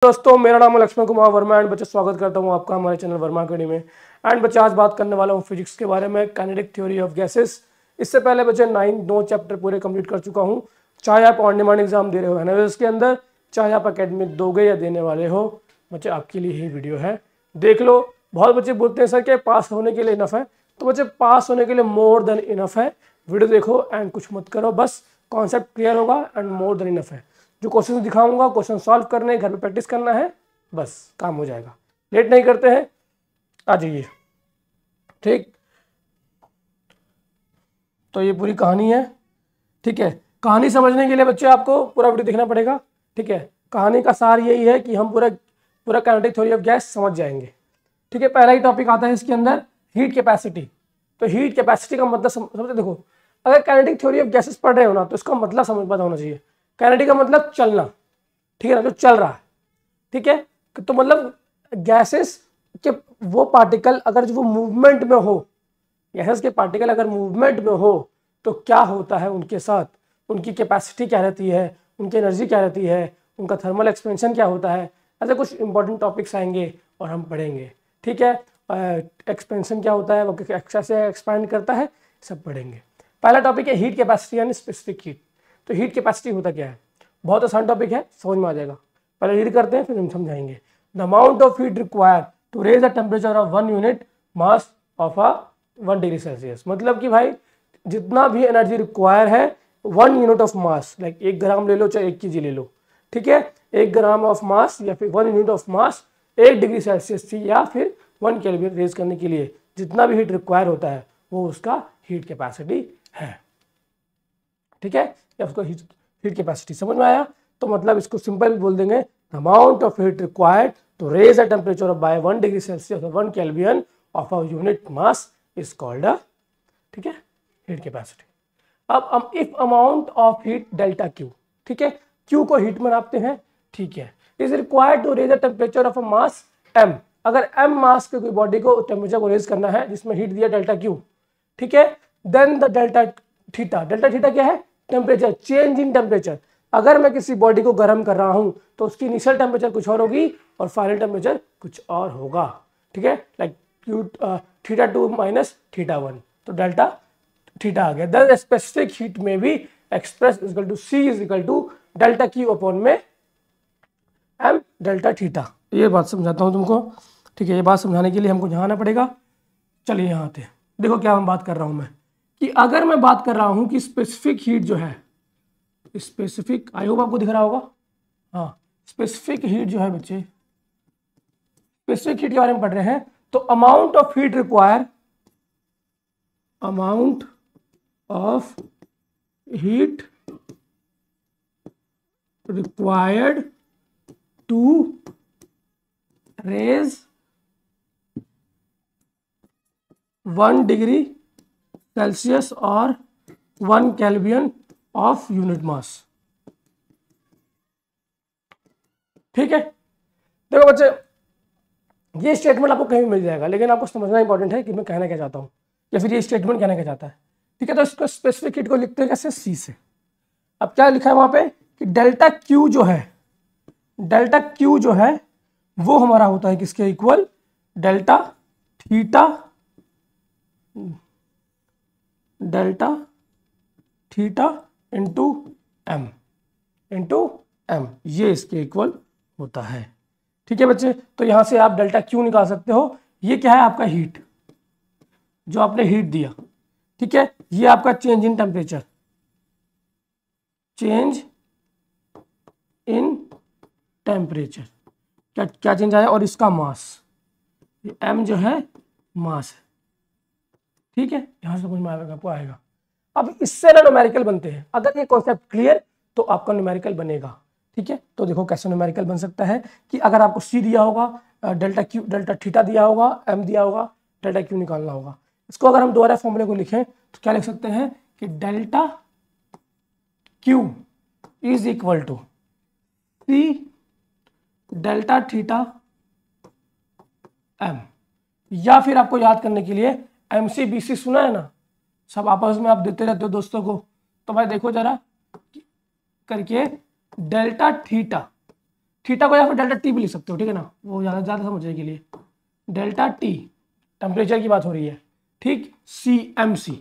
दोस्तों, मेरा नाम है लक्ष्मण कुमार वर्मा एंड बच्चे स्वागत करता हूं आपका हमारे चैनल वर्मा अकेडमी में। एंड बच्चे आज बात करने वाला हूं फिजिक्स के बारे में, काइनेटिक थ्योरी ऑफ गैसेस। इससे पहले बच्चे 9 चैप्टर पूरे कंप्लीट कर चुका हूं। चाहे आप ऑन डिमांड एग्जाम दे रहे हो एनालिसिस के अंदर, चाहे आप अकेडमिक दोगे या देने वाले हो, बच्चे आपके लिए ही वीडियो है, देख लो। बहुत बच्चे बोलते हैं सर कि पास होने के लिए इनफ है, तो बच्चे पास होने के लिए मोर देन इनफ है। वीडियो देखो एंड कुछ मत करो, बस कॉन्सेप्ट क्लियर होगा एंड मोर देन इनफ है। जो क्वेश्चन दिखाऊंगा क्वेश्चन सॉल्व करने, घर पे प्रैक्टिस करना है, बस काम हो जाएगा। लेट नहीं करते हैं, आ जाइए। ठीक, तो ये पूरी कहानी है। ठीक है, कहानी समझने के लिए बच्चे आपको पूरा वीडियो देखना पड़ेगा। ठीक है, कहानी का सार यही है कि हम पूरा काइनेटिक थ्योरी ऑफ गैस समझ जाएंगे। ठीक है, पहला ही टॉपिक आता है इसके अंदर, हीट कैपेसिटी। तो हीट कैपेसिटी का मतलब समझते, देखो अगर काइनेटिक थ्योरी ऑफ गैसेस पढ़ रहे हो ना, तो इसका मतलब समझ पता होना चाहिए। काइनेटिक का मतलब चलना, ठीक है ना, जो चल रहा है। ठीक है, तो मतलब गैसेस के वो पार्टिकल अगर जो वो मूवमेंट में हो, गैसेस के पार्टिकल अगर मूवमेंट में हो तो क्या होता है उनके साथ, उनकी कैपेसिटी क्या रहती है, उनकी एनर्जी क्या रहती है, उनका थर्मल एक्सपेंशन क्या होता है। ऐसे कुछ इंपॉर्टेंट टॉपिक्स आएंगे और हम पढ़ेंगे। ठीक है, एक्सपेंशन क्या होता है, वो कैसे एक्सपैंड करता है, सब पढ़ेंगे। पहला टॉपिक है हीट कैपेसिटी यानी स्पेसिफिक हीट। तो हीट कैपेसिटी होता क्या है, बहुत आसान टॉपिक है, समझ में आ जाएगा। पहले रीड करते हैं फिर हम समझाएंगे। The amount of heat required to raise the temperature of 1 unit mass of a 1 degree Celsius. मतलब कि भाई जितना भी एनर्जी रिक्वायर है 1 unit of mass, like 1 gram ले लो चाहे 1 kg ले लो, ठीक है, 1 ग्राम ऑफ मास या फिर 1 unit of mass 1 degree Celsius थी या फिर 1 केल्विन रेज करने के लिए जितना भी हीट रिक्वायर होता है वो उसका हीट कैपेसिटी है। ठीक है, या उसको हीट कैपेसिटी समझ में आया। तो मतलब इसको सिंपल बोल देंगे, amount of heat required to raise a temperature by 1 degree Celsius और 1 kelvin of a unit mass is called a, ठीक है, हीट कैपेसिटी। अब if amount of heat delta Q, ठीक है, क्यू को हीट में नापते हैं, ठीक है, is required to raise a temperature of a mass M. अगर एम मास के कोई बॉडी को टेम्परेचर को रेज करना है जिसमें हीट दिया डेल्टा क्यू, ठीक है, देन द डेल्टा थीटा क्या है, टेम्परेचर, चेंज इन टेम्परेचर। अगर मैं किसी बॉडी को गर्म कर रहा हूं तो उसकी इनिशियल टेम्परेचर कुछ और होगी और फाइनल टेम्परेचर कुछ और होगा। ठीक है, लाइक क्यू θ2 माइनस θ1, तो डेल्टा थीटा आ गया। द स्पेसिफिक हीट में भी express equal to C is equal to delta Q upon में एम डेल्टा थीटा। ये बात समझाता हूं तुमको। ठीक है, ये बात समझाने के लिए हमको यहाँ आना पड़ेगा। चलिए यहाँ आते हैं, देखो क्या हम बात कर रहा हूं मैं, कि अगर मैं बात कर रहा हूं कि स्पेसिफिक हीट जो है, स्पेसिफिक, आई होप आपको दिख रहा होगा, हाँ, स्पेसिफिक हीट जो है बच्चे, स्पेसिफिक हीट के बारे में पढ़ रहे हैं। तो amount of heat require, amount of heat required to raise 1 degree Celsius और 1 केल्विन ऑफ यूनिट मास। ठीक है, देखो बच्चे, ये स्टेटमेंट आपको कहीं मिल जाएगा, लेकिन आपको समझना इंपॉर्टेंट है कि मैं कहना क्या चाहता हूं या फिर ये स्टेटमेंट कहना क्या चाहता है। ठीक है, तो इसको स्पेसिफिक हीट को लिखते हैं कैसे, सी से। अब क्या लिखा है वहां पे कि डेल्टा क्यू जो है, डेल्टा क्यू जो है वो हमारा होता है किसके equal, delta theta, delta theta into M, ये इसके इक्वल होता है। ठीक है बच्चे, तो यहां से आप डेल्टा क्यू निकाल सकते हो। ये क्या है, आपका हीट, जो आपने हीट दिया, ठीक है, ये आपका change in temperature, change in temperature, क्या चेंज आया, और इसका मास, ये m जो है मास है। ठीक है, यहां से समझ में आपको आएगा। अब इससे ना न्यूमेरिकल बनते हैं। अगर ये कॉन्सेप्ट क्लियर तो आपका न्यूमेरिकल बनेगा। ठीक है, तो देखो कैसे न्यूमेरिकल बन सकता है कि अगर आपको सी दिया होगा, डेल्टा क्यू, डेल्टा थीटा दिया होगा, एम दिया होगा, डेल्टा क्यू निकालना होगा। इसको अगर हम दोबारा फॉर्मूले को लिखें तो क्या लिख सकते हैं कि delta Q is equal to C delta theta M, या फिर आपको याद करने के लिए MCBC सुना है ना, सब आपस में आप देते रहते हो दोस्तों को, तो भाई देखो जरा करके, डेल्टा थीटा थीटा को या फिर डेल्टा टी भी लिख सकते हो, ठीक है ना, वो ज़्यादा समझने के लिए। डेल्टा टी टेम्परेचर की बात हो रही है, ठीक, CMC,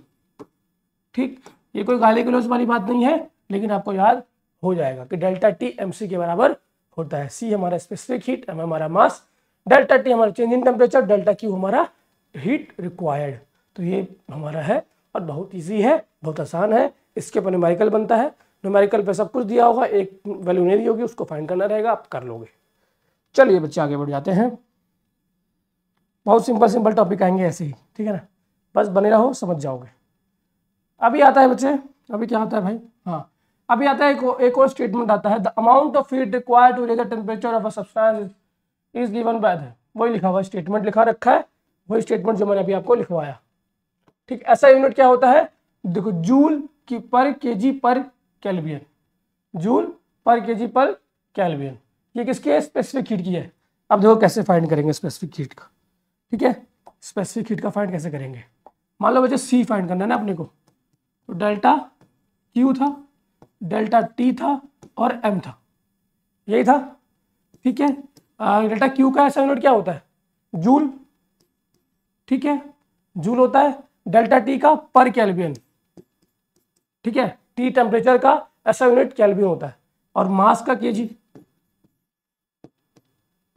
ठीक। ये कोई गाली गलौज वाली बात नहीं है, लेकिन आपको याद हो जाएगा कि डेल्टा टी MC के बराबर होता है। C हमारा स्पेसिफिक हीट, M हमारा मास, डेल्टा टी हमारा change in temperature, delta Q हमारा हीट रिक्वायर्ड। तो ये हमारा है और बहुत ईजी है, बहुत आसान है। इसके ऊपर न्यूमेरिकल बनता है, न्यूमेरिकल पे सब कुछ दिया होगा, एक वैल्यू नहीं दी होगी, उसको फाइंड करना रहेगा, आप कर लोगे। चलिए बच्चे आगे बढ़ जाते हैं। बहुत सिंपल सिंपल टॉपिक आएंगे ऐसे ही, ठीक है ना, बस बने रहो, समझ जाओगे। अभी आता है बच्चे, अभी क्या आता है भाई, हाँ अभी आता है एक और स्टेटमेंट आता है, the amount of heat required to raise the temperature of a substance is given by the, वही लिखा हुआ स्टेटमेंट लिखा रखा है, वही स्टेटमेंट जो मैंने अभी आपको लिखवाया, ठीक। ऐसा यूनिट क्या होता है, देखो, जूल की पर केजी पर केल्विन, जूल पर केजी पर केल्विन, ये किसकी है, स्पेसिफिक हीट की है। अब देखो कैसे फाइंड करेंगे स्पेसिफिक हीट का, ठीक है, स्पेसिफिक हीट का फाइंड कैसे करेंगे। मान लो बच्चे C फाइंड करना है ना अपने को, तो डेल्टा Q था, डेल्टा T था और M था, यही था, ठीक है। डेल्टा Q का ऐसा यूनिट क्या होता है, जूल, ठीक है, जूल होता है। डेल्टा T का पर केल्विन, ठीक है, T टेम्परेचर का ऐसा यूनिट केल्विन होता है, और मास का केजी,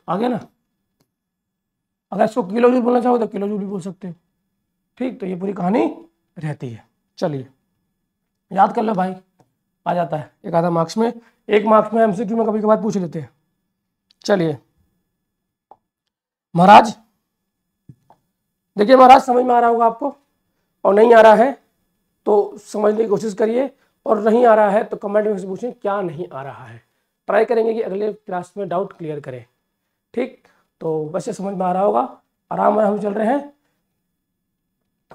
आ गया ना। अगर इसको किलो जूल बोलना चाहो तो किलो जूल भी बोल सकते हो, ठीक। तो ये पूरी कहानी रहती है। चलिए याद कर लो भाई, आ जाता है एक आधा मार्क्स में, एक मार्क्स में MCQ में कभी कभार पूछ लेते हैं। चलिए महाराज, देखिए महाराज, समझ में आ रहा होगा आपको, और नहीं आ रहा है तो समझने की कोशिश करिए, और नहीं आ रहा है तो कमेंट में से पूछें क्या नहीं आ रहा है, ट्राई करेंगे कि अगले क्लास में डाउट क्लियर करें, ठीक। तो वैसे समझ में आ रहा होगा, आराम आराम चल रहे हैं।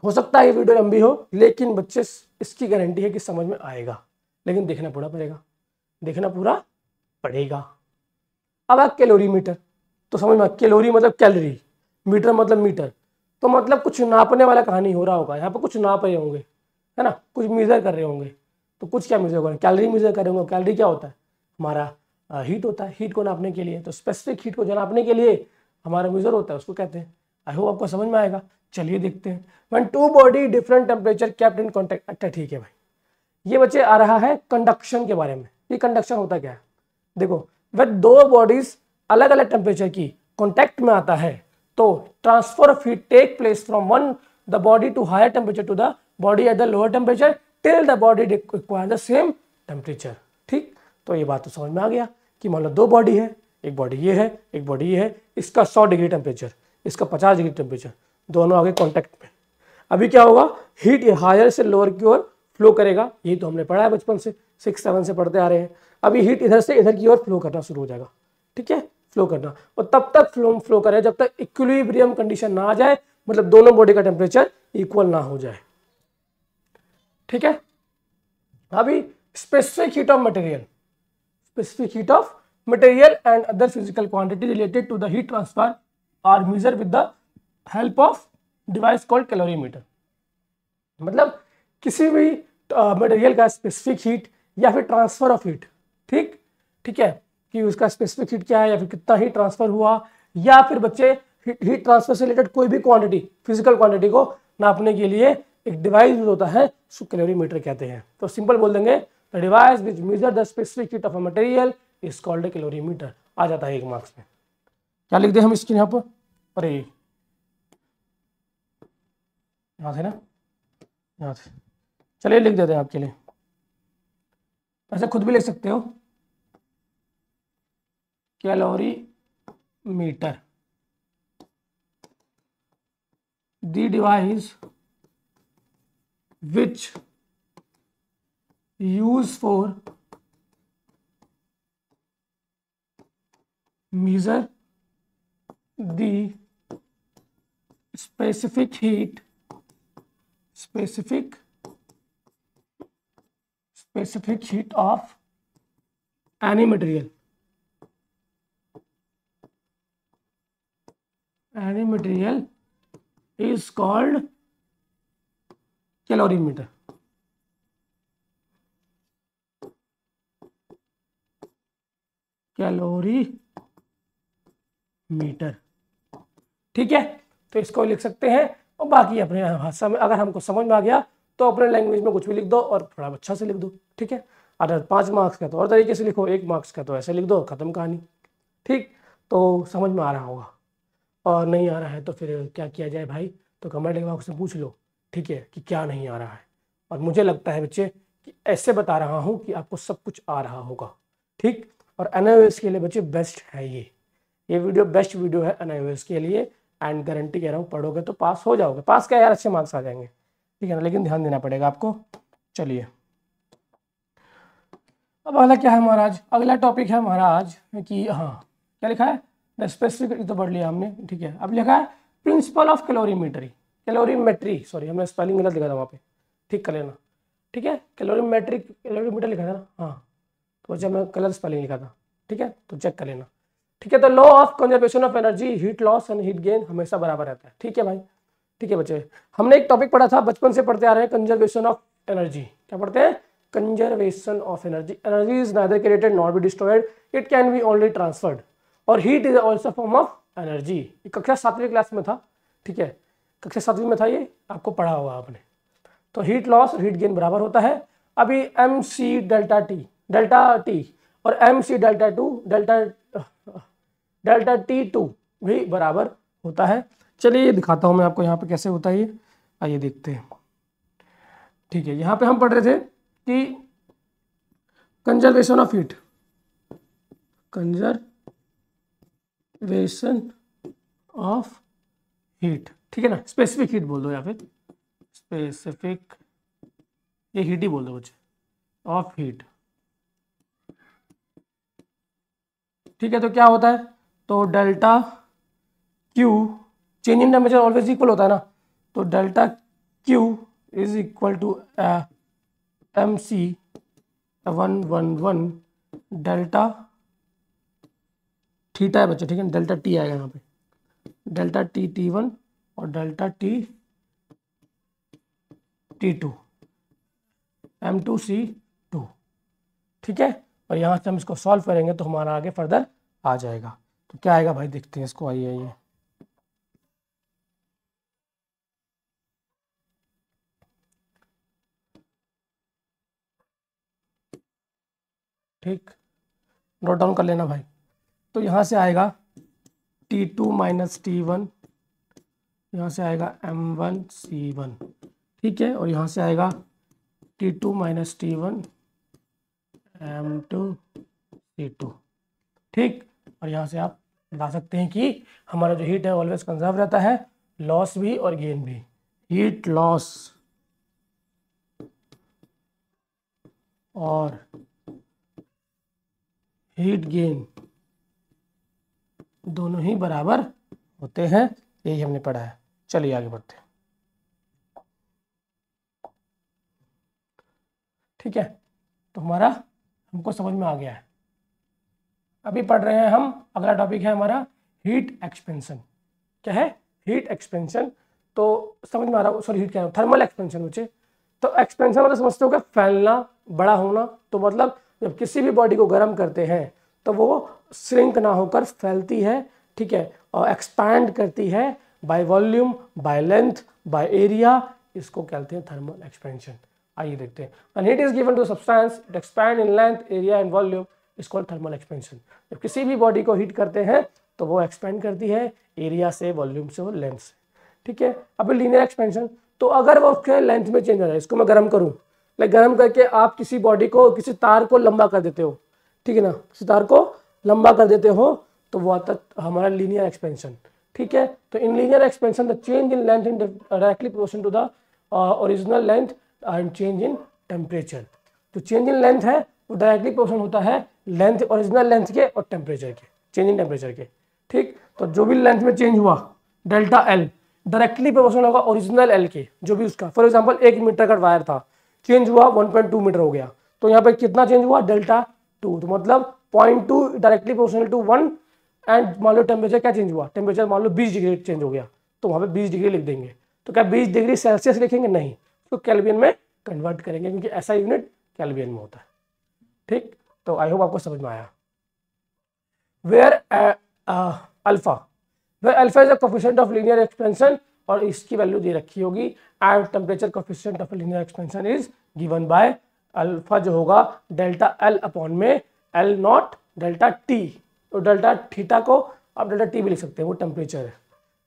हो सकता है ये वीडियो लंबी हो, लेकिन बच्चे इसकी गारंटी है कि समझ में आएगा, लेकिन देखना पूरा पड़ेगा, देखना पूरा पड़ेगा। अब है कैलोरीमीटर, तो समझ में, कैलोरी मतलब कैलोरी, मीटर मतलब मीटर, तो मतलब कुछ नापने वाला कहानी हो रहा होगा, यहाँ पर कुछ नाप रहे होंगे, है ना, कुछ मेजर कर रहे होंगे। तो कुछ क्या मेजर कर रहे हैं, कैलोरी मेजर कर रहे होंगे। कैलोरी क्या होता है, हमारा हीट होता है, हीट को नापने के लिए, तो स्पेसिफिक हीट को जो नापने के लिए हमारा मेजर होता है उसको कहते हैं। आई होप आपको समझ में आएगा। चलिए देखते हैं। When two body different temperature kept in contact, अच्छा ठीक है भाई। ये बच्चे आ रहा है कंडक्शन के बारे में। ये कंडक्शन होता क्या है, देखो, वह दो बॉडीज अलग अलग टेम्परेचर की कॉन्टैक्ट में आता है तो transfer of heat take place from one the body to higher temperature to the body at the lower temperature till the body require the same temperature, ठीक। तो ये बात तो समझ में आ गया कि मान लो दो बॉडी है, एक बॉडी ये है, एक बॉडी ये है, इसका 100 डिग्री टेम्परेचर, इसका 50 डिग्री टेम्परेचर, दोनों आगे कॉन्टैक्ट में। अभी क्या होगा, हीट हायर से लोअर की ओर फ्लो करेगा, यही तो हमने पढ़ा है बचपन से, 6-7 से पढ़ते आ रहे हैं। अभी हीट इधर से इधर की ओर फ्लो करना शुरू हो जाएगा, ठीक है, फ्लो करना, और तब तक फ्लो करे जब तक इक्विलिब्रियम कंडीशन ना आ जाए, मतलब दोनों बॉडी का टेम्परेचर इक्वल ना हो जाए, ठीक है। अभी specific heat of material, specific heat of material and other physical quantity related to the heat transfer are measured with the help of device called calorimeter। मतलब किसी भी मटेरियल का स्पेसिफिक हीट या फिर ट्रांसफर ऑफ हीट, ठीक, ठीक है, कि उसका स्पेसिफिक हीट क्या है या फिर कितना हीट ट्रांसफर हुआ, या फिर बच्चे हीट ट्रांसफर से रिलेटेड कोई भी क्वांटिटी, फिजिकल क्वांटिटी को नापने के लिए एक डिवाइस यूज होता है, उसको कैलोरीमीटर कहते हैं। तो सिंपल बोल देंगे, the device which measure the specific heat of a material is called a calorimeter. आ जाता है एक मार्क्स में। क्या लिख दे हम इसके यहाँ पर, अरे यहाँ से ना, यहाँ से, चलिए लिख देते हैं आपके लिए, ऐसे खुद भी लिख सकते हो, calorie meter, the device which use for measure the specific heat of any material is called calorimeter. Calorie meter. ठीक है, तो इसको लिख सकते हैं। और बाकी अपने भाषा में अगर हमको समझ में आ गया तो अपने लैंग्वेज में कुछ भी लिख दो और थोड़ा अच्छा से लिख दो। ठीक है, अगर 5 मार्क्स का तो और तरीके से लिखो, 1 मार्क्स का तो ऐसे लिख दो, खत्म कहानी। ठीक, तो समझ में आ रहा होगा। और नहीं आ रहा है तो फिर क्या किया जाए भाई, तो कमेंट बॉक्स से पूछ लो। ठीक है, कि क्या नहीं आ रहा है। और मुझे लगता है बच्चे कि ऐसे बता रहा हूँ कि आपको सब कुछ आ रहा होगा। ठीक, और एनआईओएस के लिए बच्चे बेस्ट है ये वीडियो बेस्ट वीडियो है एनआईओएस के लिए। एंड गारंटी कह रहा हूँ, पढ़ोगे तो पास हो जाओगे। पास क्या यार, अच्छे मार्क्स आ जाएंगे। ठीक है ना, लेकिन ध्यान देना पड़ेगा आपको। चलिए, अब अगला क्या है हमारा आज, अगला टॉपिक है हमारा आज कि हाँ क्या लिखा है, द स्पेसिफिक तो पढ़ लिया हमने। ठीक है, अब लिखा है प्रिंसिपल ऑफ कैलोरीमेट्री, सॉरी हमने स्पेलिंग गलत लिखा था वहाँ पे, ठीक कर लेना। ठीक है, कैलोरीमीटर लिखा था ना, हाँ तो जब मैं गलत स्पेलिंग लिखा था। ठीक है, तो चेक कर लेना। ठीक है, तो law of conservation of energy, heat loss and heat gain हमेशा बराबर रहता है। ठीक है भाई, ठीक है बच्चे, हमने एक टॉपिक पढ़ा था, बचपन से पढ़ते आ रहे हैं, कंजर्वेशन ऑफ एनर्जी। क्या पढ़ते हैं, conservation of energy. Energy is neither created not be destroyed, it can be only transferred, और heat is also form of energy. कक्षा 7वीं क्लास में था। ठीक है, कक्षा 7वीं में था, ये आपको पढ़ा होगा आपने। तो हीट लॉस और हीट गेन बराबर होता है। अभी एम सी डेल्टा टी और M C delta T two भी बराबर होता है। चलिए ये दिखाता हूँ मैं आपको यहाँ पे कैसे होता है ये, आइए देखते हैं। ठीक है, यहाँ पे हम पढ़ रहे थे कि conservation of heat, conservation of heat. ठीक है ना, स्पेसिफिक हीट बोल दो या फिर स्पेसिफिक, ये हीट ही बोल दो बच्चे, ऑफ हीट। ठीक है, तो क्या होता है, तो delta Q, change in temperature always equal होता है ना, तो delta Q is equal to M C 111 delta theta है बच्चे। ठीक है, डेल्टा टी आएगा यहाँ पे, डेल्टा टी T1 और डेल्टा टी T2 M2C2। ठीक है, और यहाँ से हम इसको सॉल्व करेंगे तो हमारा आगे फर्दर आ जाएगा। तो क्या आएगा भाई, देखते हैं इसको, आइए। ठीक, नोट डाउन कर लेना भाई। तो यहाँ से आएगा T2 माइनस T1, यहाँ से आएगा M1C1। ठीक है, और यहाँ से आएगा T2 माइनस T1 M2C2। ठीक, और यहाँ से आप बता सकते हैं कि हमारा जो हीट है ऑलवेज कंजर्व रहता है, लॉस भी और गेन भी। हीट लॉस और हीट गेन दोनों ही बराबर होते हैं, यही हमने पढ़ा है। चलिए आगे बढ़ते हैं। ठीक है, तो हमारा हमको समझ में आ गया है। अभी पढ़ रहे हैं हम, अगला टॉपिक है हमारा हीट एक्सपेंशन। क्या है, हीट एक्सपेंशन। तो समझ में आ रहा है, सॉरी हीट क्या है, थर्मल एक्सपेंशन बच्चे। तो एक्सपेंशन मतलब समझते हो क्या, फैलना, बड़ा होना। तो मतलब जब किसी भी बॉडी को गर्म करते हैं तो वो श्रिंक ना होकर फैलती है। ठीक है, और एक्सपैंड करती है by volume, by length, by area, इसको कहते हैं थर्मल एक्सपेंशन। आइए देखते हैं। When heat is given to substance it expand in length, area and volume, is called thermal expansion. जब किसी भी बॉडी को हीट करते हैं तो वो एक्सपेंड करती है एरिया से, वॉल्यूम से और लेंथ से। ठीक है, अब लीनियर एक्सपेंशन, तो अगर वो उसके लेंथ में चेंज हो जाए, इसको मैं गर्म करूँ, लाइक गर्म करके आप किसी बॉडी को, किसी तार को लंबा कर देते हो, ठीक है ना, किसी तार को लंबा कर देते हो, तो वो आता है हमारा लीनियर एक्सपेंशन। ठीक है, तो in linear expansion the change in length in directly proportional to the original length and change in temperature. जो चेंज इन लेंथ है वो डायरेक्टली प्रोपोर्शनल होता है लेंथ, ओरिजिनल लेंथ के और टेम्परेचर के, चेंज इन टेम्परेचर के। ठीक, तो जो भी लेंथ में चेंज हुआ डेल्टा एल डायरेक्टली प्रोपोर्शनल होगा ओरिजिनल एल के, जो भी उसका। फॉर एग्जांपल 1 मीटर का वायर था, चेंज हुआ 1.2 मीटर हो गया, तो यहाँ पे कितना चेंज हुआ, डेल्टा 2। तो मतलब 0.2 डायरेक्टली प्रोपोर्शनल टू 1। एंड मान लो टेम्परेचर क्या चेंज हुआ, टेम्परेचर मान लो 20 डिग्री चेंज हो गया, तो वहाँ पे 20 डिग्री लिख देंगे। तो क्या 20 डिग्री सेल्सियस लिखेंगे, नहीं, तो केल्विन में कन्वर्ट करेंगे, क्योंकि ऐसा यूनिट केल्विन में होता है। ठीक, तो आई होप आपको समझ में आया। Where alpha, where alpha is the coefficient of linear expansion, और इसकी वैल्यू दे रखी होगी at temperature coefficient of linear expansion is given by alpha जो होगा डेल्टा एल अपॉन में एल नॉट डेल्टा टी। तो डेल्टा थीटा को आप डेल्टा टी भी लिख सकते हैं, वो टेम्परेचर है।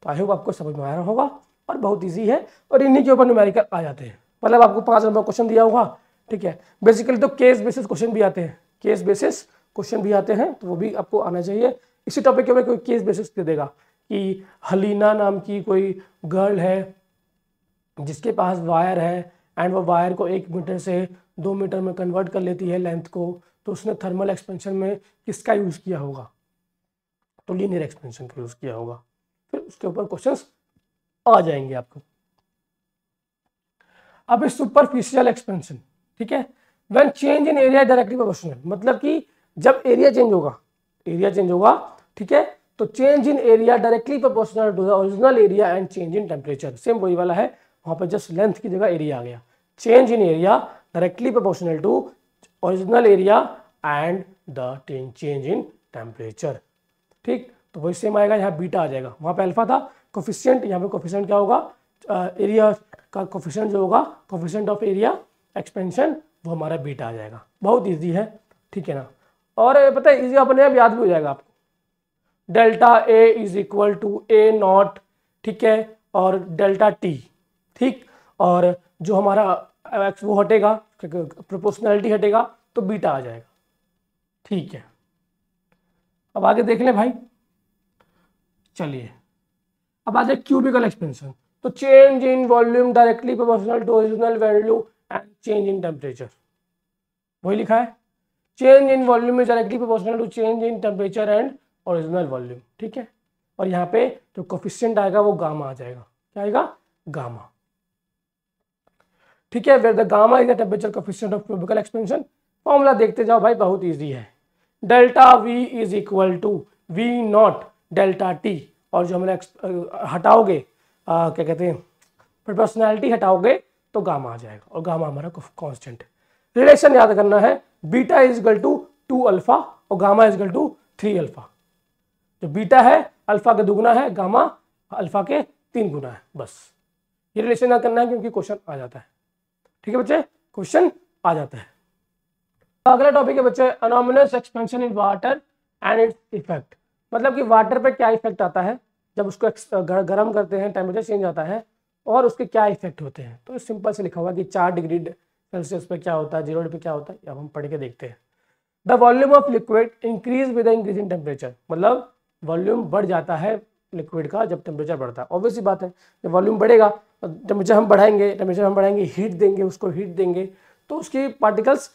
तो आई होप आपको समझ में आ रहा होगा और बहुत ईजी है, और इन्हीं के ऊपर न्यूमेरिकल आ जाते हैं। मतलब आपको 5 नंबर क्वेश्चन दिया होगा, ठीक है। बेसिकली तो केस बेसिस क्वेश्चन भी आते हैं, केस बेसिस क्वेश्चन भी आते हैं, तो वो भी आपको आना चाहिए। इसी टॉपिक के ऊपर कोई केस बेसिस दे देगा कि हलीना नाम की कोई गर्ल है जिसके पास वायर है एंड वो वायर को 1 मीटर से 2 मीटर में कन्वर्ट कर लेती है लेंथ को, तो उसने थर्मल एक्सपेंशन में किसका यूज़ किया होगा? तो लीनियर एक्सपेंशन का यूज़ किया होगा। फिर उसके ऊपर क्वेश्चंस आ जाएंगे आपको। अब इस सुपरफिशियल एक्सपेंशन, ठीक है, when change in area directly proportional, मतलब कि जब एरिया चेंज होगा, ठीक है, तो change in area directly proportional to the original area and change in temperature. Same वही वाला है, वहां पर जस्ट लेंथ की जगह एरिया आ गया। Change in area directly proportional to original area and the change in temperature, ठीक। तो वही सेम आएगा, यहाँ बीटा आ जाएगा, वहां पे अल्फा था कोफिशिएंट, यहाँ पे कोफिशिएंट क्या होगा? एरिया का कोफिशिएंट जो होगा, कोफिशिएंट ऑफ एरिया एक्सपेंशन, वो हमारा बीटा आ जाएगा। बहुत इजी है, ठीक है ना। और पता है इजी अपने आप याद भी हो जाएगा आपको। Delta A is equal to A not, ठीक है, और डेल्टा टी, ठीक। और जो हमारा वो हटेगा, प्रोपोर्शनैलिटी हटेगा, तो बीटा आ जाएगा, ठीक है। अब आगे देख लें भाई, चलिए अब आ जाए क्यूबिकल एक्सपेंशन। तो change in volume directly proportional to original value and change in temperature, वही लिखा है। Change in volume is directly proportional to change in temperature and original volume, ठीक है। और यहाँ पे जो कोफिशिएंट आएगा वो गामा आ जाएगा, क्या आएगा? गामा, ठीक है। Where the gamma is the temperature coefficient of cubical expansion. Formula देखते जाओ भाई, बहुत इजी है। Delta V is equal to V not delta T, और जो हमने हटाओगे क्या कहते हैं, प्रोपोर्शनैलिटी हटाओगे तो गामा आ जाएगा, और गामा हमारा कांस्टेंट है। रिलेशन याद करना है, beta is equal to 2 alpha और gamma is equal to 3 alpha. जो बीटा है अल्फा के दुगुना है, गामा अल्फा के 3 गुना है, बस ये रिलेशन याद करना है क्योंकि क्वेश्चन आ जाता है, ठीक है बच्चे, क्वेश्चन आ जाता है। अगला टॉपिक है बच्चे, anomalous expansion in water and its effect. मतलब कि वाटर पे क्या इफेक्ट आता है जब उसको गर्म करते हैं, टेम्परेचर चेंज आता है, और उसके क्या इफेक्ट होते हैं। तो सिंपल से लिखा हुआ कि 4 डिग्री सेल्सियस पे क्या होता है, 0 डिग्री पे क्या होता है, अब हम पढ़ के देखते हैं। The volume of liquid increase with increase in temperature, मतलब वॉल्यूम बढ़ जाता है लिक्विड का जब टेम्परेचर बढ़ता है। ऑब्वियसली बात है, जब वॉल्यूम बढ़ेगा, टेम्परेचर हम बढ़ाएंगे, हीट देंगे, उसको हीट देंगे, तो उसकी पार्टिकल्स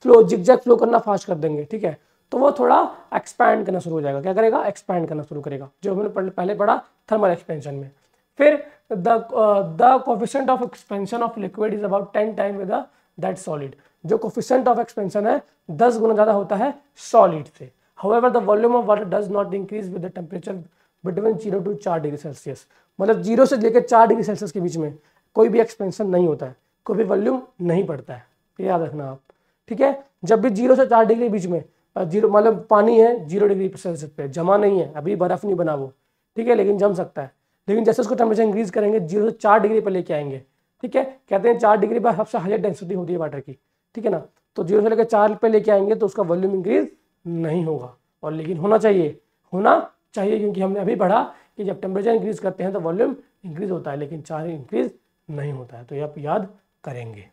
फ्लो जिगजैग फ्लो करना फास्ट कर देंगे, ठीक है। तो वो थोड़ा एक्सपैंड करना शुरू हो जाएगा, क्या करेगा? एक्सपैंड करना शुरू करेगा, जो हमने पहले पढ़ा थर्मल एक्सपेंशन में। फिर the coefficient of expansion of liquid is about 10 time with that solid. जो कोफिशिएंट ऑफ एक्सपेंशन है 10 गुना ज़्यादा होता है सॉलिड से। However the volume of water does not increase with the temperature between 0 to 4 degree Celsius. मतलब 0 से लेकर 4 degree Celsius के बीच में कोई भी एक्सपेंशन नहीं होता है, कोई भी वॉल्यूम नहीं बढ़ता है, याद रखना आप, ठीक है। जब भी 0 से 4 डिग्री के बीच में, 0 मतलब पानी है 0 डिग्री सेल्सियस पे, जमा नहीं है, अभी बर्फ नहीं बना वो, ठीक है, लेकिन जम सकता है। लेकिन जैसे उसको टेम्परेचर इंक्रीज करेंगे 0 से 4 डिग्री पर लेके आएंगे, ठीक है। कहते हैं 4 डिग्री पर सबसे हाईएस्ट डेंसिटी होती है वाटर की, ठीक है ना। तो 0 से लेकर 4 पे लेके आएंगे तो उसका वॉल्यूम इंक्रीज नहीं होगा, और लेकिन होना चाहिए क्योंकि हमने अभी पढ़ा कि जब टेम्परेचर इंक्रीज करते हैं तो वॉल्यूम इंक्रीज होता है, लेकिन 4 इंक्रीज नहीं होता है, तो ये आप याद करेंगे।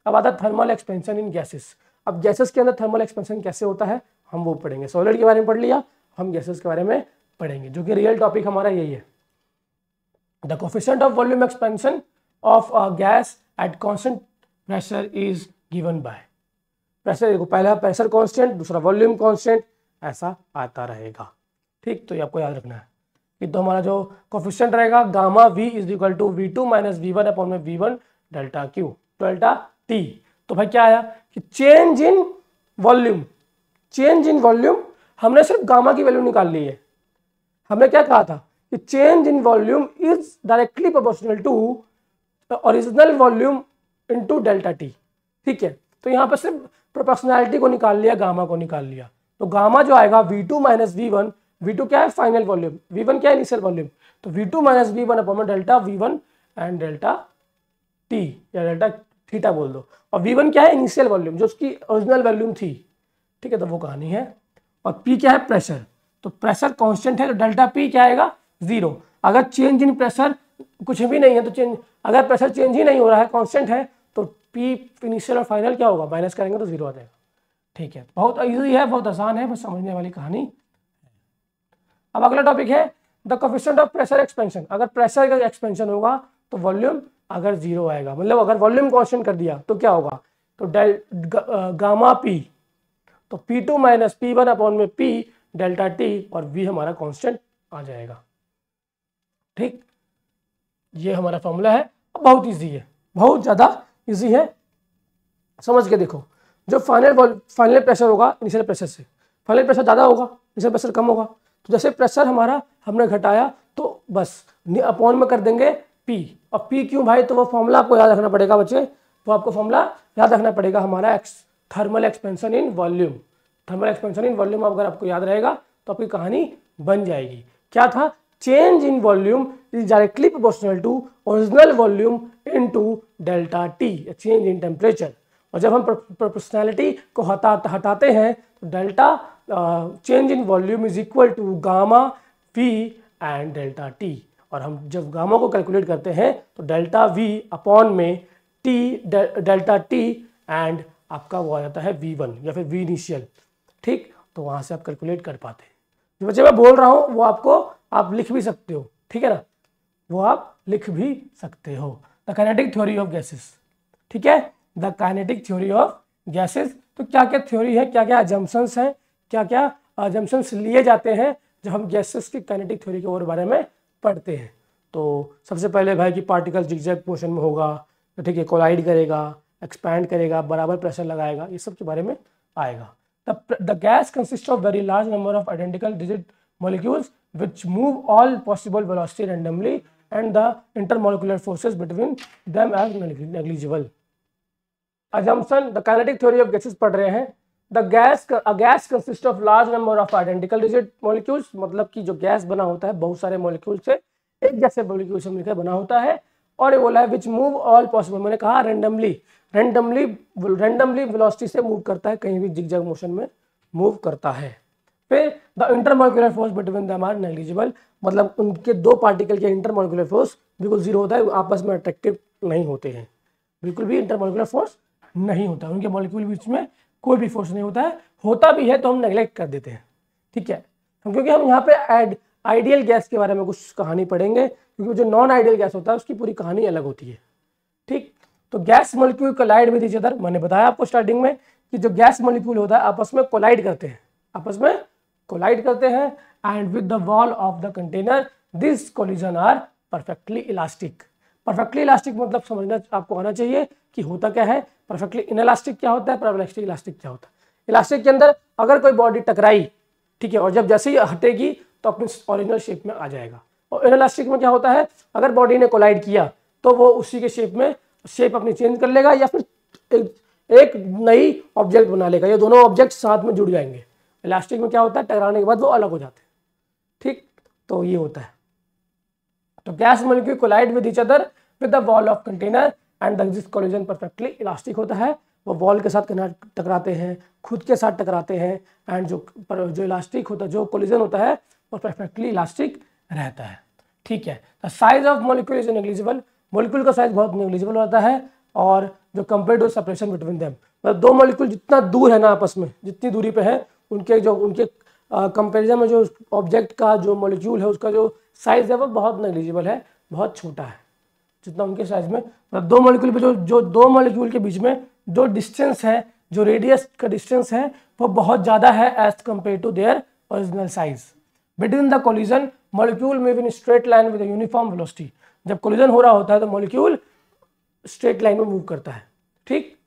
अब आता है थर्मल एक्सपेंशन इन गैसेस। अब गैसेस के अंदर थर्मल एक्सपेंशन कैसे होता है हम वो पढ़ेंगे। सॉलिड के बारे में पढ़ लिया, हम गैसेस के बारे में पढ़ेंगे, जो कि रियल टॉपिक हमारा यही है। The coefficient of volume expansion of a gas at constant pressure is given bye, pressure देखो, पहला प्रेशर कांस्टेंट, दूसरा वॉल्यूम कांस्टेंट, ऐसा आता रहेगा, ठीक। तो ये आपको याद रखना है कि तो हमारा जो कोफिशिएंट रहेगा gamma v is equal to v2 minus v1 upon में v1 delta q delta t। तो भाई क्या आया कि चेंज इन वॉल्यूम, हमने सिर्फ गामा की वैल्यू निकाल ली है। हमने क्या कहा था कि change in volume is directly proportional to original volume into delta T, ठीक है। तो यहाँ पर सिर्फ प्रोपोर्शनैलिटी को निकाल लिया, गामा को निकाल लिया, तो गामा जो आएगा V2 माइनस V1, V2 क्या है फाइनल वॉल्यूम, V1 क्या है इनिशियल वॉल्यूम, तो V2 minus V1 upon delta V1 and delta T या डेल्टा थीटा बोल दो, और V1 क्या है इनिशियल वॉल्यूम जो उसकी ओरिजिनल वॉल्यूम थी, ठीक है, तो वो कहानी है। और P क्या है प्रेशर, तो प्रेशर कांस्टेंट है तो डेल्टा P क्या आएगा 0। अगर चेंज इन प्रेशर कुछ भी नहीं है तो चेंज, अगर प्रेशर चेंज ही नहीं हो रहा है कांस्टेंट है तो P इनिशियल और फाइनल क्या होगा, माइनस करेंगे तो 0 आ जाएगा। ठीक है, बहुत इजी है, बहुत आसान है, बस समझने वाली कहानी। अब अगला टॉपिक है the coefficient of pressure expansion. अगर प्रेशर का एक्सपेंशन होगा तो वॉल्यूम अगर 0 आएगा, मतलब अगर वॉल्यूम कांस्टेंट कर दिया तो क्या होगा, तो गामा P, तो P2 माइनस P1 अपॉन में P डेल्टा T और V हमारा कांस्टेंट आ जाएगा। ठीक, ये हमारा फॉर्मूला है, बहुत इजी है, बहुत ज़्यादा इजी है, समझ के देखो। जो फाइनल प्रेशर होगा इनिशियल प्रेशर से, फाइनल प्रेशर ज़्यादा होगा इनिशियल प्रेशर कम होगा, तो जैसे प्रेशर हमारा हमने घटाया तो बस अपॉन में कर देंगे P, और P क्यों भाई, तो वो फॉर्मूला आपको याद रखना पड़ेगा बच्चे, वो आपको फॉर्मूला याद रखना पड़ेगा हमारा thermal expansion in volume. Thermal expansion in volume अगर आपको याद रहेगा तो आपकी कहानी बन जाएगी। क्या था, change in volume is directly proportional to original volume into delta T, change in temperature. और जब हम प्रोपोर्शनैलिटी को हटाते हैं तो delta change in volume is equal to gamma V and delta T, और हम जब गामा को कैलकुलेट करते हैं तो डेल्टा V अपॉन में T डेल्टा T एंड आपका वो आ जाता है V1 या फिर V इनिशियल। ठीक, तो वहाँ से आप कैलकुलेट कर पाते हैं। जो बच्चे मैं बोल रहा हूँ वो आपको आप लिख भी सकते हो, ठीक है ना, वो आप लिख भी सकते हो। The kinetic theory of gases, ठीक है, the kinetic theory of gases. तो क्या क्या थ्योरी है, क्या क्या अजम्पशंस हैं, क्या क्या अजम्पशंस लिए जाते हैं जब हम गैसेस की काइनेटिक थ्योरी के बारे में पढ़ते हैं। तो सबसे पहले भाई कि पार्टिकल जिगजैग मोशन में होगा, तो ठीक है, कोलाइड करेगा, एक्सपैंड करेगा, बराबर प्रेशर लगाएगा, ये सब के बारे में आएगा। The gas consists of very large number of identical digit molecules which move all possible velocity randomly and the intermolecular forces between them are negligible. Assumption, the kinetic theory of gases पढ़ रहे हैं। A gas consists of large number of identical digit molecules, मतलब कि जो gas बना होता है बहुत सारे मॉलिक्यूल से, एक जैसे मॉलिक्यूल से मिलकर बना होता है, और ये बोला है विच मूव ऑल पॉसिबल, मैंने कहा रैंडमली वेलोसिटी से मूव करता है, कहीं भी जिगजैग मोशन में मूव करता है। फिर the intermolecular force between them are negligible, मतलब उनके दो पार्टिकल के इंटरमॉलिक्यूलर फोर्स बिल्कुल जीरो होता है, आपस में अट्रैक्टिव नहीं होते हैं, बिल्कुल भी इंटरमॉलिक्यूलर फोर्स नहीं होता है, उनके मॉलिक्यूल बीच में कोई भी फोर्स नहीं होता है, होता भी है तो हम नेग्लेक्ट कर देते हैं। ठीक है, क्योंकि हम यहाँ पे आइडियल गैस के बारे में कुछ कहानी पढ़ेंगे, क्योंकि जो नॉन आइडियल गैस होता है उसकी पूरी कहानी अलग होती है। ठीक, तो gas molecule collide with each other, मैंने बताया आपको स्टार्टिंग में कि जो गैस मॉलिक्यूल होता है आपस में कोलाइड करते हैं, and with the wall of the container this collision are perfectly elastic. Perfectly elastic मतलब समझना आपको आना चाहिए कि होता क्या है, परफेक्टली इनइलास्टिक क्या होता है, परफेक्टली इलास्टिक क्या होता है। इलास्टिक के अंदर अगर कोई बॉडी टकराई, ठीक है, और जब जैसे ही हटेगी तो अपनी ओरिजिनल शेप में आ जाएगा, और इनइलास्टिक में क्या होता है, अगर बॉडी ने कोलाइड किया तो वो उसी के शेप अपनी चेंज कर लेगा या फिर एक नई ऑब्जेक्ट बना लेगा, ये दोनों ऑब्जेक्ट साथ में जुड़ जाएंगे। इलास्टिक में क्या होता है, टकराने के बाद वो अलग हो जाते हैं। ठीक, तो ये होता है। तो gas molecule collide with each other with the wall of container and this collision perfectly elastic होता है, वो वॉल के साथ टकराते हैं, खुद के साथ टकराते हैं, एंड जो इलास्टिक होता है, जो कोलिजन होता है वो परफेक्टली इलास्टिक रहता है। ठीक है, the size of molecule is negligible, molecule का साइज बहुत नेग्लिजिबल होता है, और जो compare to separation between them, मतलब दो मॉलिक्यूल जितना दूर है ना आपस में, जितनी दूरी पे है, उनके कंपेरिजन में जो ऑब्जेक्ट का जो मॉलिक्यूल है उसका जो साइज है वो बहुत नेग्लिजिबल है, बहुत छोटा है, जितना उनके साइज में, मतलब दो मॉलिक्यूल पे जो दो मॉलिक्यूल के बीच में जो डिस्टेंस है, जो रेडियस का डिस्टेंस है वो बहुत ज़्यादा है as compare to their original size. Between the collision molecule में in straight line with uniform velocity, जब कोलिजन हो रहा होता है तो मॉलिक्यूल स्ट्रेट लाइन में मूव करता है, ठीक,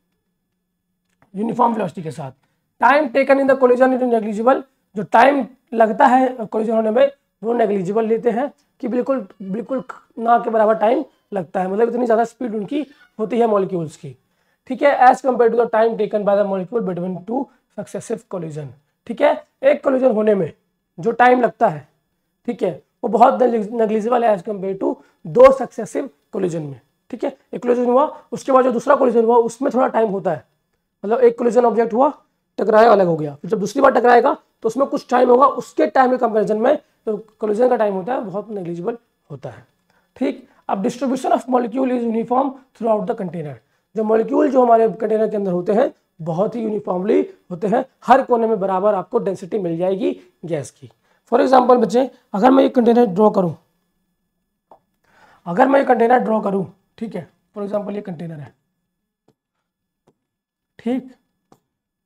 यूनिफॉर्म वेलोसिटी के साथ। Time taken in the collision is negligible, जो टाइम लगता है कोलिजन होने में वो नेग्लिजिबल लेते हैं कि बिल्कुल ना के बराबर टाइम लगता है, मतलब इतनी ज़्यादा स्पीड उनकी होती है मॉलिक्यूल्स की। ठीक है, as compare to the time taken by the molecule between two successive collision, ठीक है, एक कोलिजन होने में जो टाइम लगता है, ठीक है, वो बहुत नेग्लिजिबल है as compare to 2 successive collision में। ठीक है, एक कोलिजन हुआ, उसके बाद जो दूसरा कोलिजन हुआ उसमें थोड़ा टाइम होता है, मतलब एक कोलिजन ऑब्जेक्ट हुआ, टकराया, अलग हो गया, फिर जब दूसरी बार टकराएगा तो उसमें कुछ टाइम होगा, उसके टाइम के कंपैरिजन में तो कोलिजन का टाइम होता है बहुत नेग्लिजिबल होता है। ठीक, अब distribution of molecule is uniform through out the container. जो मॉलिक्यूल जो हमारे कंटेनर के अंदर होते हैं बहुत ही यूनिफॉर्मली होते हैं, हर कोने में बराबर आपको डेंसिटी मिल जाएगी गैस की। फॉर एग्जाम्पल बच्चे, अगर मैं ये कंटेनर ड्रॉ करूं, ठीक है, फॉर एग्जाम्पल ये कंटेनर है, ठीक,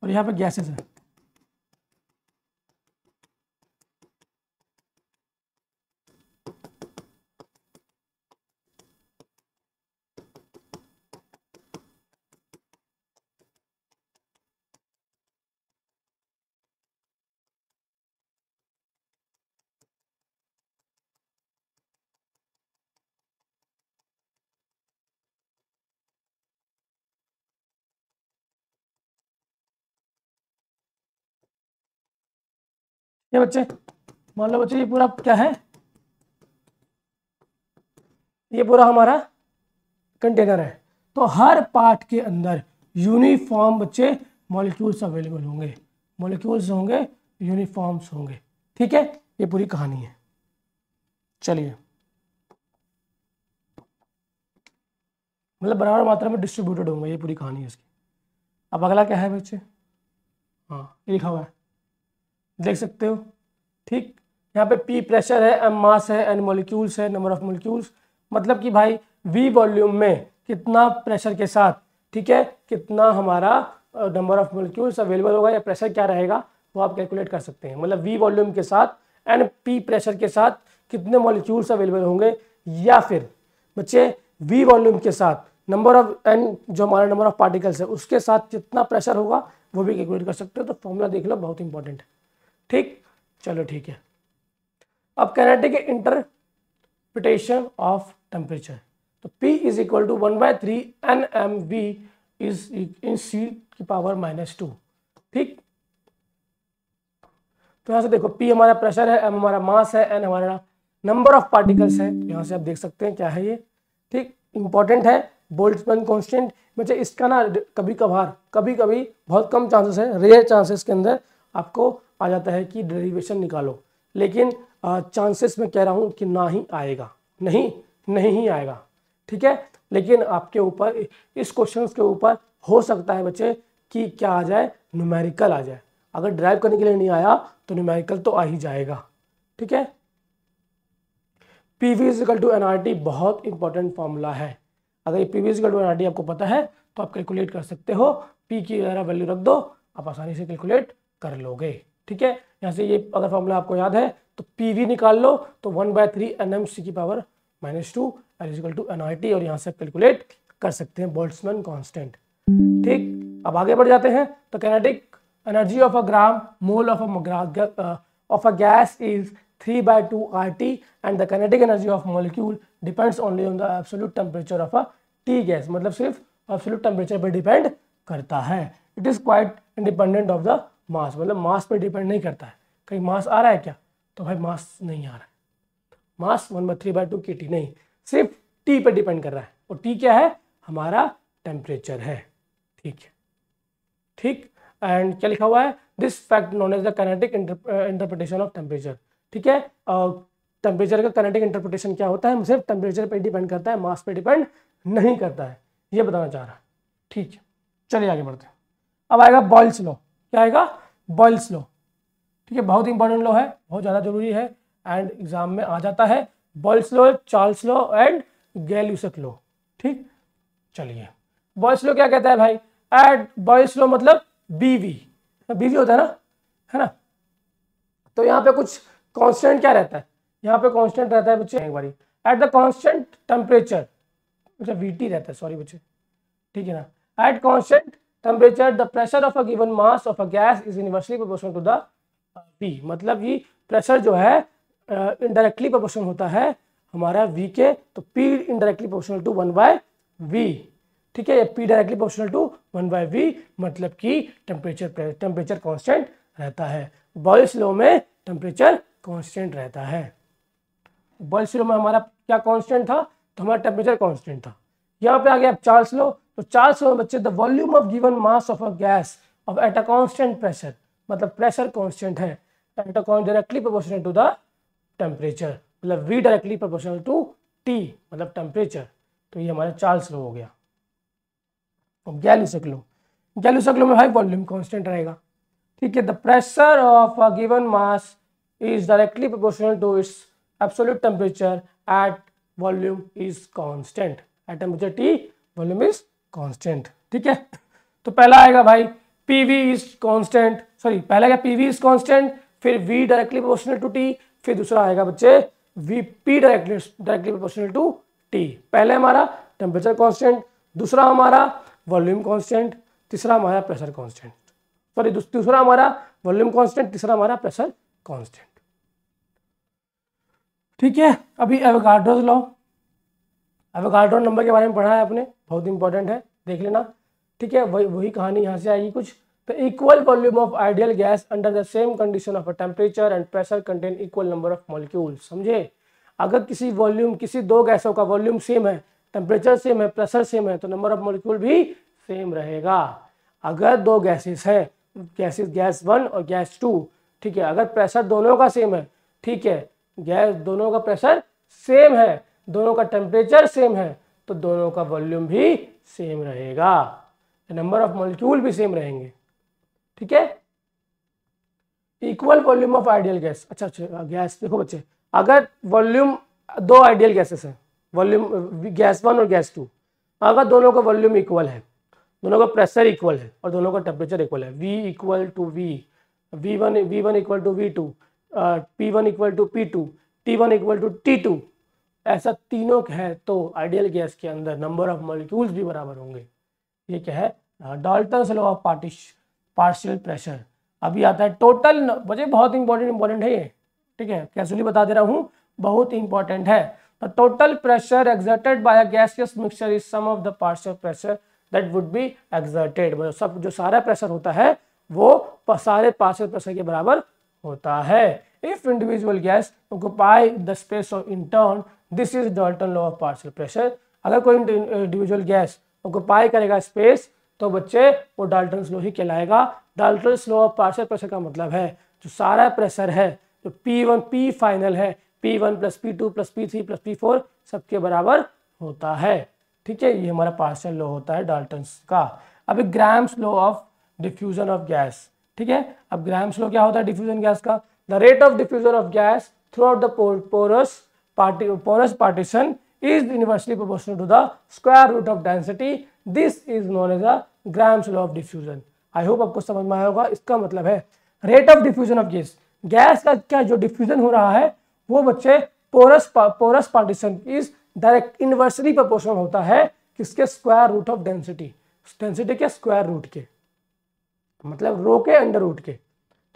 और यहाँ पे गैसेस है, ये बच्चे मान लो बच्चे ये पूरा क्या है, ये पूरा हमारा कंटेनर है, तो हर पार्ट के अंदर यूनिफॉर्म बच्चे मॉलिक्यूल्स अवेलेबल होंगे, मॉलिक्यूल्स होंगे, यूनिफॉर्म्स होंगे। ठीक है, ये पूरी कहानी है। चलिए, मतलब बराबर मात्रा में डिस्ट्रीब्यूटेड होंगे, ये पूरी कहानी है इसकी। अब अगला क्या है बच्चे, हाँ ये लिखा हुआ है, देख सकते हो। ठीक, यहाँ पे P प्रेशर है, M मास है, N मॉलिक्यूल्स है, नंबर ऑफ मॉलिक्यूल्स, मतलब कि भाई V वॉल्यूम में कितना प्रेशर के साथ, ठीक है, कितना हमारा नंबर ऑफ मॉलिक्यूल्स अवेलेबल होगा या प्रेशर क्या रहेगा वो आप कैलकुलेट कर सकते हैं। मतलब V वॉल्यूम के साथ N P प्रेशर के साथ कितने मॉलिक्यूल्स अवेलेबल होंगे, या फिर बच्चे V वॉल्यूम के साथ नंबर ऑफ N जो हमारा नंबर ऑफ पार्टिकल्स है उसके साथ कितना प्रेशर होगा वो भी कैलकुलेट कर सकते हो। तो फॉर्मूला देख लो, बहुत इंपॉर्टेंट है। ठीक, चलो ठीक है। अब काइनेटिक इंटरप्रिटेशन ऑफ टेम्परेचर, तो P is equal to 1/3 NmV is in C की पावर -2। ठीक, तो यहाँ से देखो P हमारा प्रेशर है, M हमारा मास है, N हमारा नंबर ऑफ पार्टिकल्स है। यहाँ से आप देख सकते हैं क्या है ये। ठीक, इंपॉर्टेंट है बोल्ट्जमैन कांस्टेंट। मुझे इसका ना कभी कभी बहुत कम चांसेस है, रेयर चांसेस के अंदर आपको आ जाता है कि डेरिवेशन निकालो, लेकिन चांसेस मैं कह रहा हूँ कि ना ही आएगा, नहीं ही आएगा। ठीक है, लेकिन आपके ऊपर, इस क्वेश्चन के ऊपर हो सकता है बच्चे कि क्या आ जाए, न्यूमेरिकल आ जाए। अगर ड्राइव करने के लिए नहीं आया तो न्यूमेरिकल तो आ ही जाएगा। ठीक है, PV इक्वल टू NRT बहुत इंपॉर्टेंट फॉर्मूला है। अगर ये PV इक्वल टू NRT आपको पता है तो आप कैलकुलेट कर सकते हो। P की वैल्यू रख दो, आप आसानी से कैलकुलेट कर लोगे। ठीक है, यहाँ से ये अगर फॉर्मूला आपको याद है तो PV निकाल लो, तो 1/3 NmC की पावर -2 इक्वल टू NRT, और यहाँ से कैलकुलेट कर सकते हैं बोल्ट्जमैन कांस्टेंट। ठीक, अब आगे बढ़ जाते हैं। तो kinetic energy of a gram mole of a gas is 3/2 RT and the kinetic energy of molecule depends only on the absolute temperature of a T gas। मतलब सिर्फ absolute temperature पर डिपेंड करता है। It is quite independent of the mass, मतलब मास पर depend नहीं करता है। कहीं मास आ रहा है क्या, तो भाई मास नहीं आ रहा है, मास 1/3/2 kT नहीं, सिर्फ T पर डिपेंड कर रहा है, और T क्या है, हमारा टेम्परेचर है। ठीक है, ठीक, एंड क्या लिखा हुआ है, this fact known as the kinetic interpretation of temperature. ठीक है, टेम्परेचर का काइनेटिक इंटरप्रिटेशन क्या होता है, सिर्फ टेम्परेचर पे डिपेंड करता है, मास पे डिपेंड नहीं करता है, ये बताना चाह रहा है। ठीक है, चलिए आगे बढ़ते हैं। अब आएगा बॉयल्स लॉ। क्या आएगा, बॉयल्स लॉ। ठीक है, बहुत इंपॉर्टेंट लॉ है, बहुत ज़्यादा जरूरी है, एंड एग्जाम में आ जाता है। Boyle's law, Charles law and Gay Lussac law. ठीक, चलिए बॉयल्स लॉ क्या कहता है भाई, एट बॉयल्स लॉ मतलब बीवी होता है ना, तो यहाँ पे कुछ कांस्टेंट क्या रहता है, यहाँ पे कांस्टेंट रहता है बच्चे, एक बारी एट द कांस्टेंट टेम्परेचर, अच्छा VT रहता है, सॉरी बच्चे, ठीक है ना। At constant temperature the pressure of a given mass of a gas is inversely proportional to the V। मतलब ये प्रेशर जो है इनडायरेक्टली प्रोपोर्शनल होता है हमारा V के, तो P indirectly proportional to 1/V। ठीक है, P directly proportional to 1/V, मतलब कि टेम्परेचर कांस्टेंट रहता है। बॉयल्स लॉ में टेम्परेचर कांस्टेंट रहता है। बॉयल्स लॉ में हमारा क्या कांस्टेंट था, तो हमारा टेम्परेचर कांस्टेंट था। यहाँ पे आ गया चार्ल्स लॉ। तो चार्ल्स लॉ में बच्चे the volume of given mass of a gas of at a constant pressure, मतलब प्रेशर कांस्टेंट है, at a directly proportional to the temperature, मतलब V directly proportional to T मतलब temperature. तो ये हमारा चार्ल्स लॉ हो गया। गैल्यूसेक लॉ, गैल्यूसेक लॉ में भाई वॉल्यूम कांस्टेंट रहेगा, ठीक है। The pressure of a given mass is directly proportional to its absolute temperature at volume is constant, at temperature T volume is constant, ठीक है। तो पहला आएगा भाई PV इज कांस्टेंट, सॉरी पहला आएगा PV इज कांस्टेंट, फिर V directly proportional to T, फिर दूसरा आएगा बच्चे VP directly proportional to T। पहले हमारा टेम्परेचर कांस्टेंट, दूसरा हमारा वॉल्यूम कांस्टेंट, तीसरा हमारा प्रेशर कांस्टेंट, सॉरी दूसरा हमारा वॉल्यूम कांस्टेंट, तीसरा हमारा प्रेशर कांस्टेंट, ठीक है। अभी एवोगाड्रोस लॉ, एवोगाड्रो नंबर के बारे में पढ़ा है आपने, बहुत इंपॉर्टेंट है, देख लेना, ठीक है। वही कहानी यहाँ से आएगी कुछ। तो equal volume of ideal gas under the same condition of a temperature and pressure contain equal number of molecules, समझे। अगर किसी वॉल्यूम, किसी दो गैसों का वॉल्यूम सेम है, टेम्परेचर सेम है, प्रेशर सेम है, तो नंबर ऑफ मॉलिक्यूल भी सेम रहेगा। अगर दो गैसेस है, गैस 1 और गैस 2, ठीक है, अगर प्रेशर दोनों का सेम है, ठीक है, गैस दोनों का प्रेशर सेम है, दोनों का टेम्परेचर सेम है, तो दोनों का वॉल्यूम भी सेम रहेगा, नंबर ऑफ मॉलिक्यूल भी सेम रहेंगे, ठीक है। Equal volume of ideal gas, अच्छा गैस देखो बच्चे, अगर वॉल्यूम दो आइडियल गैसेस हैं, वॉल्यूम गैस 1 और गैस 2, अगर दोनों का वॉल्यूम इक्वल है, दोनों का प्रेशर इक्वल है और दोनों का टेम्परेचर इक्वल है, V equal to V, V1 equal to V2, P1 equal to P2, T1 equal to T2, ऐसा तीनों है, तो आइडियल गैस के अंदर नंबर ऑफ मॉलिक्यूल्स भी बराबर होंगे। ये क्या है, Dalton's law of partial pressure. अभी आता है टोटल, मुझे बहुत इंपॉर्टेंट है ये, ठीक है, कैजुअली बता दे रहा हूँ, बहुत इंपॉर्टेंट है। Total pressure exerted by a gaseous mixture is sum of the partial pressure that would be exerted, मतलब सब जो सारा प्रेशर होता है वो सारे पार्शियल प्रेशर के बराबर होता है। If individual gas occupy the space of in turn, this is Dalton law of partial pressure. अगर कोई इंडिविजुअल गैस ऑक्यूपाई करेगा स्पेस, तो बच्चे वो डाल्टन्स लॉ ही कहलाएगा। Dalton's law of partial pressure का मतलब है जो सारा प्रेशर है, जो P1 P फाइनल है, P1 plus P2 plus P3 plus P4 सबके बराबर होता है, ठीक है। ये हमारा पार्शियल लॉ होता है डाल्टन्स का। अभी Graham's law of diffusion of gas, ठीक है। अब ग्राम्स लॉ क्या होता है डिफ्यूजन गैस का, the rate of diffusion of gas through out the porous partition is inversely proportional to the square root of density. This is known as a Gram's law of diffusion. I hope आपको समझ में आया होगा। इसका मतलब है rate of diffusion of gas, gas का क्या जो डिफ्यूजन हो रहा है वो बच्चे porous partition is direct inversely proportional होता है किसके, square root of density, density के स्क्वायर रूट के, मतलब रो के अंडर रूट के,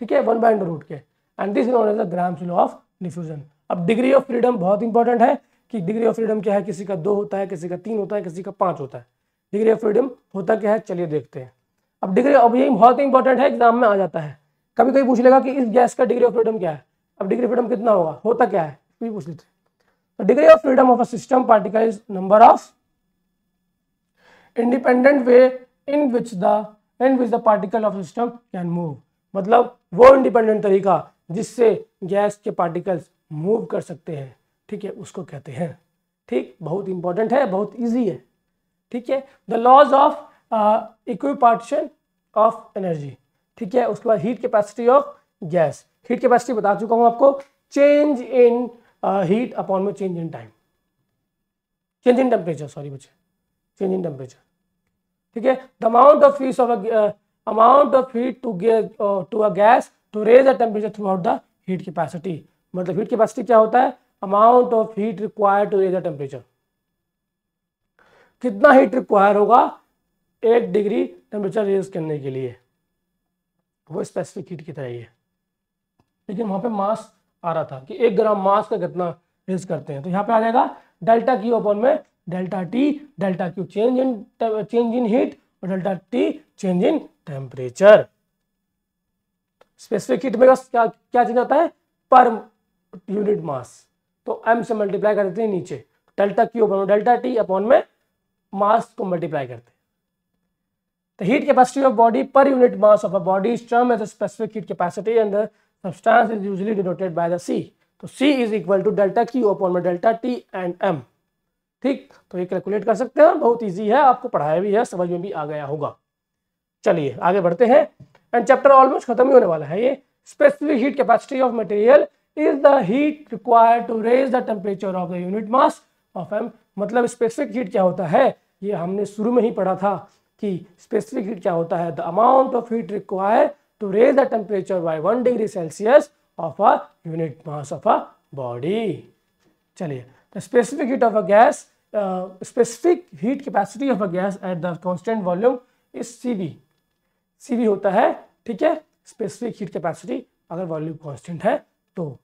ठीक है, 1/√के, and this is known as the Graham's law of diffusion. अब डिग्री ऑफ फ्रीडम बहुत इंपॉर्टेंट है कि डिग्री ऑफ फ्रीडम क्या है, किसी का 2 होता है, किसी का 3 होता है, किसी का 5 होता है। डिग्री ऑफ फ्रीडम होता क्या है, चलिए देखते हैं। अब डिग्री, अब ये बहुत इंपॉर्टेंट है, एग्जाम में आ जाता है, कभी कभी पूछ लेगा कि इस गैस का डिग्री ऑफ फ्रीडम क्या है। अब डिग्री ऑफ फ्रीडम कितना होगा, होता क्या है, भी पूछ लेते। Degree of freedom of a system particle is number of independent way in which the particle of system can move, मतलब वो इंडिपेंडेंट तरीका जिससे गैस के पार्टिकल्स मूव कर सकते हैं, ठीक है, उसको कहते हैं, ठीक। बहुत इंपॉर्टेंट है, बहुत इजी है, ठीक है। The laws of equipartition of energy, ठीक है। उसके बाद heat capacity of gas, heat capacity बता चुका हूं आपको, चेंज इन हीट अपॉन में change in time, change in temperature, sorry बच्चे, चेंज इन टेम्परेचर, ठीक है। The amount of heat to a gas to raise the temperature through out the heat capacity, मतलब heat capacity क्या होता है, amount of heat required to raise the temperature, कितना heat require होगा 1 degree temperature raise करने के लिए, वो स्पेसिफिक हीट की तरह ही है। लेकिन वहां पे मास आ रहा था कि 1 ग्राम मास का कितना रेज करते हैं, तो यहाँ पे आ जाएगा डेल्टा क्यू अपॉन में delta T, delta Q change in heat और delta T change in temperature, specific heat में क्या क्या चेंज होता है, पर यूनिट मास, तो m से मल्टीप्लाई कर देते हैं नीचे, delta Q upon delta T upon में मास को मल्टीप्लाई करते हैं। The heat capacity of body per unit mass of a body is termed as the specific heat capacity and the substance is usually denoted by the C. तो C is equal to delta Q upon में delta T and M। ठीक, तो ये calculate कर सकते हैं, बहुत easy है, आपको पढ़ाया भी है, समझ में भी आ गया होगा। चलिए आगे बढ़ते हैं, एंड चैप्टर ऑलमोस्ट खत्म ही होने वाला है। ये specific heat capacity of material is the heat required to raise the temperature of the unit mass of M. मतलब स्पेसिफिक हीट क्या होता है, ये हमने शुरू में ही पढ़ा था कि स्पेसिफिक हीट क्या होता है, the amount of heat required to raise the temperature by 1 degree Celsius of a unit mass of a body. चलिए, the specific heat of a gas, specific heat capacity of a gas at the constant volume is CV. CV होता है, ठीक है, specific heat capacity अगर volume constant है तो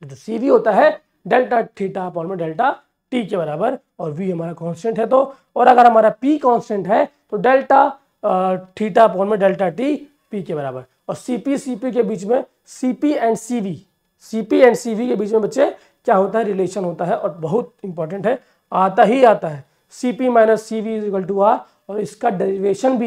जो CV होता है डेल्टा थीटा अपॉन में डेल्टा टी के बराबर, और वी हमारा कांस्टेंट है तो, और अगर हमारा पी कांस्टेंट है तो डेल्टा थीटा अपॉन में डेल्टा टी पी के बराबर। और सीपी के बीच में सीपी एंड सीवी के बीच में बच्चे क्या होता है, रिलेशन होता है, और बहुत इंपॉर्टेंट है, आता ही आता है। CP minus CV is equal to R, और इसका डेरिवेशन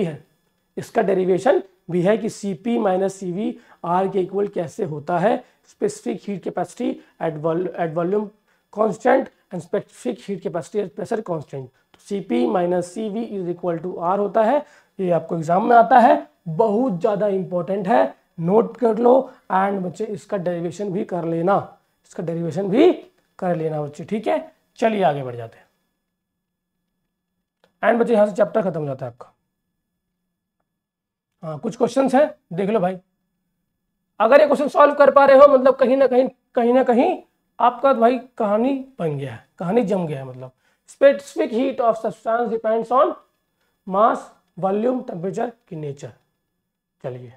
भी है कि सीपी माइनस सीवी आर के इक्वल कैसे होता है, specific heat capacity at volume constant and specific heat capacity at pressure constant. तो CP minus CV is equal to R होता है। ये आपको एग्जाम में आता है, बहुत ज़्यादा इंपॉर्टेंट है, नोट कर लो, एंड बच्चे इसका डेरिवेशन भी कर लेना, बच्चे, ठीक है। चलिए आगे बढ़ जाते हैं, एंड बच्चे यहाँ से चैप्टर खत्म हो जाता है आपका। हाँ, कुछ क्वेश्चंस हैं, देख लो भाई। अगर ये क्वेश्चन सॉल्व कर पा रहे हो, मतलब कहीं ना कहीं आपका भाई कहानी बन गया है, कहानी जम गया है। मतलब specific heat of substance depends on mass, volume, temperature की नेचर। चलिए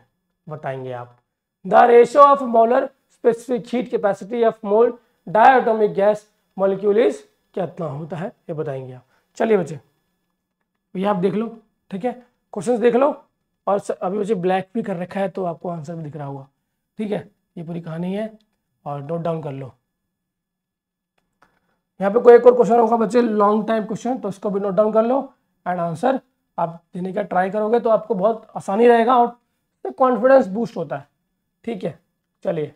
बताएंगे आप। The ratio of molar specific heat capacity of mole diatomic gas molecule is कितना होता है, ये बताएंगे आप। चलिए बच्चे, ये आप देख लो, ठीक है, क्वेश्चंस देख लो, और अभी बच्चे ब्लैक भी कर रखा है तो आपको आंसर भी दिख रहा होगा, ठीक है। ये पूरी कहानी है, और नोट डाउन कर लो। यहाँ पे कोई एक और क्वेश्चन होगा बच्चे, लॉन्ग टाइम क्वेश्चन, तो इसको भी नोट डाउन कर लो, एंड आंसर आप देने का ट्राई करोगे तो आपको बहुत आसानी रहेगा, और कॉन्फिडेंस बूस्ट होता है, ठीक है। चलिए,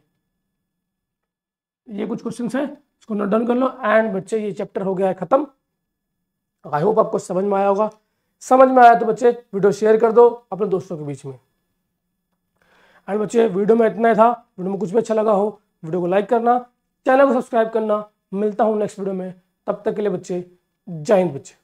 ये कुछ क्वेश्चन है, इसको नोट डाउन कर लो, एंड बच्चे ये चैप्टर हो गया है खत्म। आई होप आपको समझ में आया होगा। समझ में आया तो बच्चे वीडियो शेयर कर दो अपने दोस्तों के बीच में। एंड बच्चे, वीडियो में इतना ही था। वीडियो में कुछ भी अच्छा लगा हो, वीडियो को लाइक करना, चैनल को सब्सक्राइब करना। मिलता हूँ नेक्स्ट वीडियो में, तब तक के लिए बच्चे जय हिंद बच्चे।